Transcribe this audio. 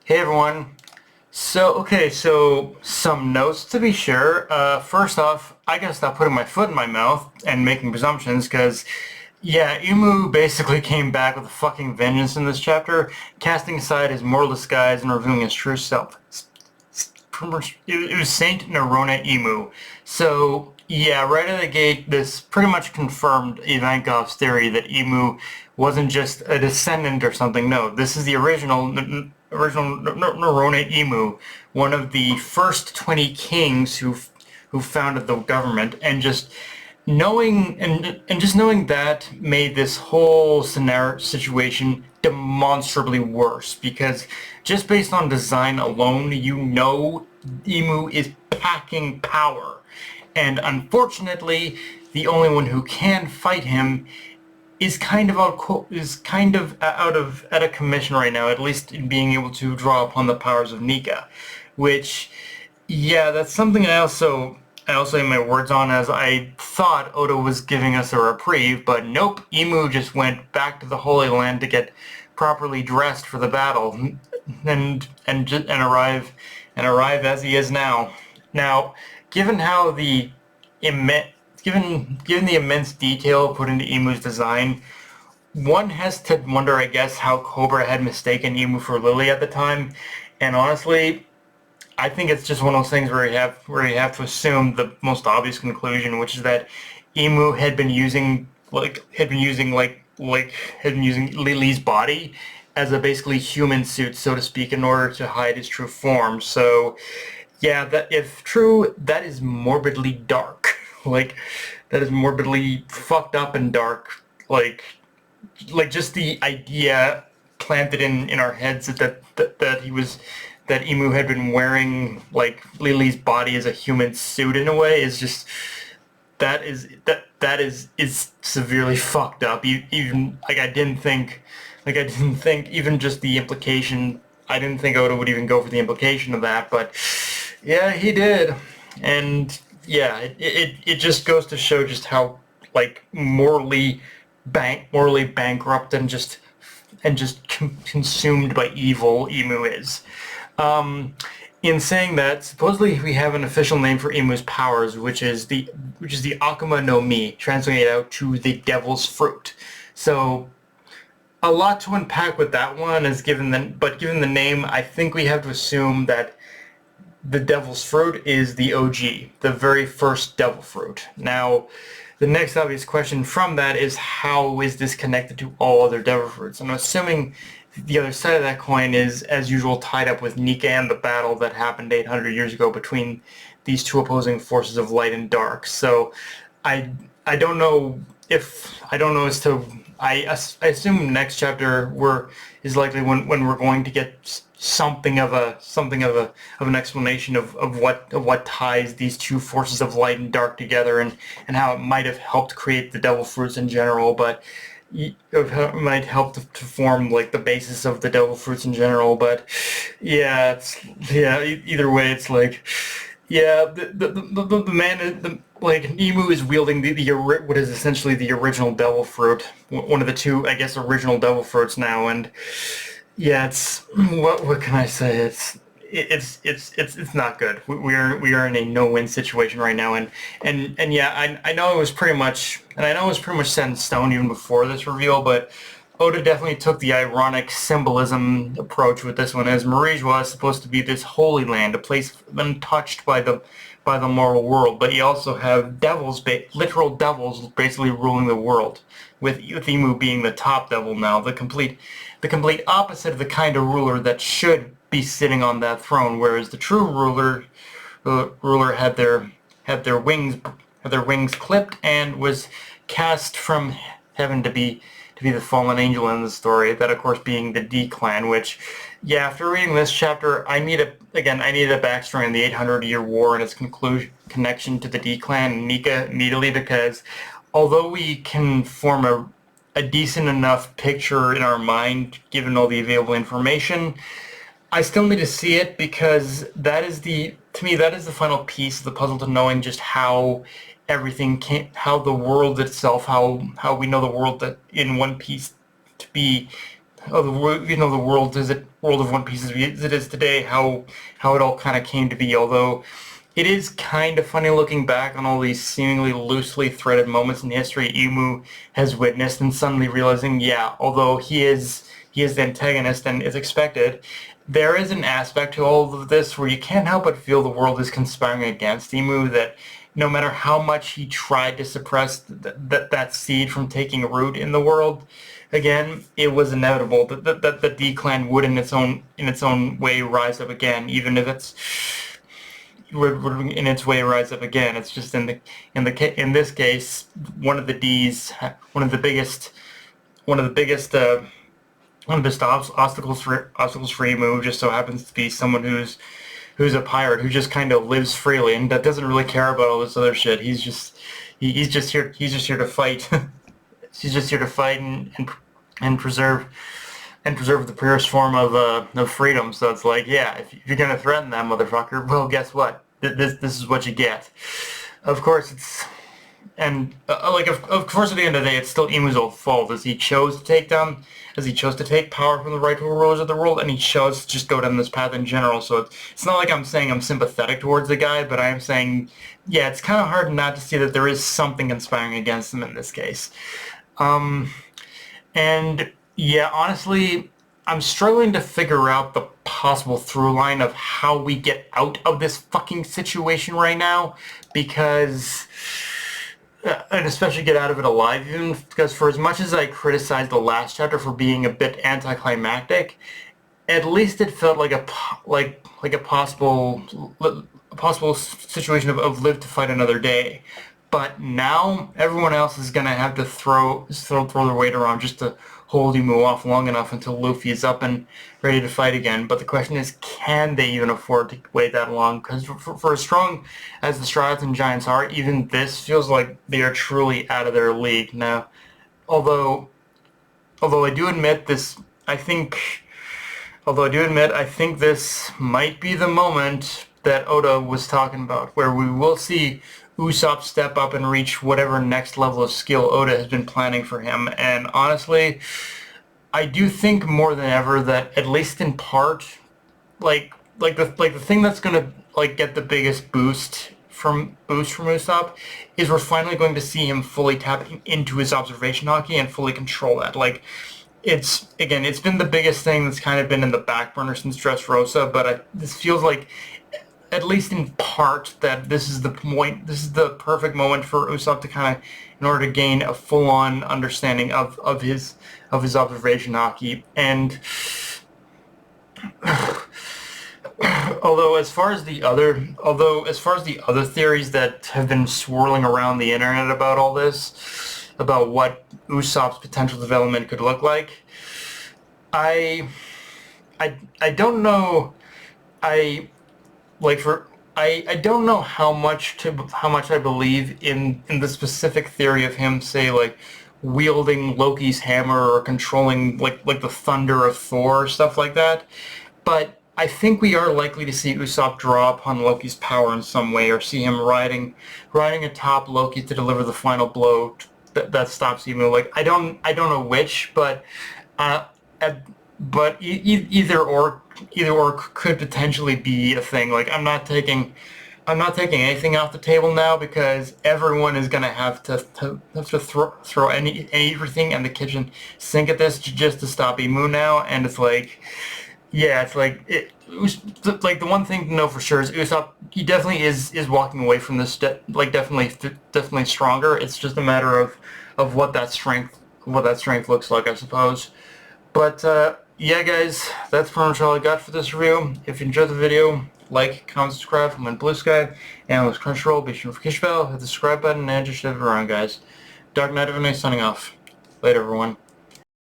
Hey everyone. So some notes to be sure. First off, I gotta stop putting my foot in my mouth and making presumptions because, yeah, Imu basically came back with a fucking vengeance in this chapter, casting aside his mortal disguise and revealing his true self. It was Saint Nerona Imu. So, yeah, right out of the gate, this pretty much confirmed Ivankov's theory that Imu wasn't just a descendant or something. No, this is the original Nerona Imu, one of the first 20 kings who founded the government, and just knowing that made this whole scenario situation demonstrably worse because just based on design alone, you know Imu is packing power, and unfortunately, the only one who can fight him out of commission right now, at least in being able to draw upon the powers of Nika, which, yeah, that's something I also had my words on, as I thought Oda was giving us a reprieve, but nope, Imu just went back to the Holy Land to get properly dressed for the battle, and arrive as he is now. Now, given how the immense given the immense detail put into Imu's design, one has to wonder, I guess, how Cobra had mistaken Imu for Lily at the time. And honestly, I think it's just one of those things where you have to assume the most obvious conclusion, which is that Emu had been using Lily's body as a basically human suit, so to speak, in order to hide his true form. So, yeah, that if true, that is morbidly dark. Like, that is morbidly fucked up and dark. Like just the idea planted in our heads that Emu had been wearing like Lily's body as a human suit in a way is just that is severely fucked up. Even I didn't think even just the implication. I didn't think Oda would even go for the implication of that, but yeah, he did. And yeah, it just goes to show just how like morally bankrupt and just consumed by evil Emu is. Um, in saying that, supposedly we have an official name for Imu's powers, which is the Akuma no Mi, translated out to the Devil's Fruit. So a lot to unpack with that one is given the name, I think we have to assume that the Devil's Fruit is the OG, the very first Devil Fruit. Now, the next obvious question from that is how is this connected to all other Devil Fruits? I'm assuming the other side of that coin is, as usual, tied up with Nika and the battle that happened 800 years ago between these two opposing forces of light and dark. So, I I don't know as to I assume next chapter is likely when we're going to get something of an explanation of what ties these two forces of light and dark together, and how it might have helped create the devil fruits in general, but it might help to form like the basis of the devil fruits in general. But yeah, either way, it's like, yeah, the man, like Emu is wielding what is essentially the original devil fruit, one of the two, I guess, original devil fruits now. And yeah, it's what can I say? It's not good. We are in a no-win situation right now, and yeah, I know it was pretty much, set in stone even before this reveal, but Oda definitely took the ironic symbolism approach with this one, as Marij was supposed to be this holy land, a place untouched by the moral world, but you also have literal devils basically ruling the world, with Emu being the top devil now, the complete opposite of the kind of ruler that should be sitting on that throne, whereas the true ruler had their wings clipped and was cast from heaven to be the fallen angel in the story. That, of course, being the D clan. Which, yeah, after reading this chapter, I needed a backstory on the 800-year war and its connection to the D clan and Nika immediately, because although we can form a decent enough picture in our mind given all the available information, I still need to see it, because to me, that is the final piece of the puzzle to knowing just how how the world itself, how we know the world that in One Piece to be the world of One Piece as it is today, how it all kind of came to be. Although it is kind of funny looking back on all these seemingly loosely threaded moments in history Imu has witnessed, and suddenly realizing, yeah, although he is the antagonist and is expected, there is an aspect to all of this where you can't help but feel the world is conspiring against Imu, that no matter how much he tried to suppress that seed from taking root in the world, again, it was inevitable that the D-Clan would in its own way rise up again, even if it's would in its way rise up again. It's just in this case, one of the D's, one of the biggest one of the biggest obstacles for Emu just so happens to be someone who's a pirate who just kind of lives freely and that doesn't really care about all this other shit. He's just here to fight. He's just here to fight and preserve the purest form of freedom. So it's like, yeah, if you're gonna threaten that motherfucker, well, guess what? This is what you get. Of course, it's and of course, at the end of the day, it's still Emu's own fault as he chose to take power from the rightful rulers of the world, and he chose to just go down this path in general. So it's not like I'm saying I'm sympathetic towards the guy, but I am saying, yeah, it's kind of hard not to see that there is something conspiring against him in this case. And yeah, honestly, I'm struggling to figure out the possible through line of how we get out of this fucking situation right now, because and especially get out of it alive, even because for as much as I criticized the last chapter for being a bit anticlimactic, at least it felt like a possible situation of live to fight another day. But now everyone else is gonna have to throw their weight around just to hold Imu off long enough until Luffy is up and ready to fight again. But the question is, can they even afford to wait that long? Because for as strong as the Straw Hats and Giants are, even this feels like they are truly out of their league now. Although I do admit this, I think this might be the moment that Oda was talking about, where we will see Usopp step up and reach whatever next level of skill Oda has been planning for him. And honestly, I do think more than ever that, at least in part, the thing that's gonna get the biggest boost from Usopp is we're finally going to see him fully tap into his observation hockey and fully control that. It's been the biggest thing that's kind of been in the back burner since Dressrosa, but this feels like, at least in part, that this is the perfect moment for Usopp to kind of, in order to gain a full-on understanding of his observation hockey. And although as far as the other theories that have been swirling around the internet about all this, about what Usopp's potential development could look like, I don't know. I don't know how much I believe in the specific theory of him, say, wielding Loki's hammer or controlling like the thunder of Thor or stuff like that. But I think we are likely to see Usopp draw upon Loki's power in some way, or see him riding atop Loki to deliver the final blow that stops Emu. I don't know which, but either or could potentially be a thing. I'm not taking anything off the table now, because everyone is gonna have to throw everything in the kitchen sink at this just to stop Imu now. And it's the one thing to know for sure is Usopp, he definitely is walking away from this definitely stronger. It's just a matter of what that strength looks like, I suppose. But yeah, guys, that's pretty much all I got for this review. If you enjoyed the video, like, comment, subscribe. I'm on Blue Sky, and with Crunchyroll, be sure to notification bell, hit the subscribe button, and just shove it around, guys. Dark Knight of a Night signing off. Later, everyone.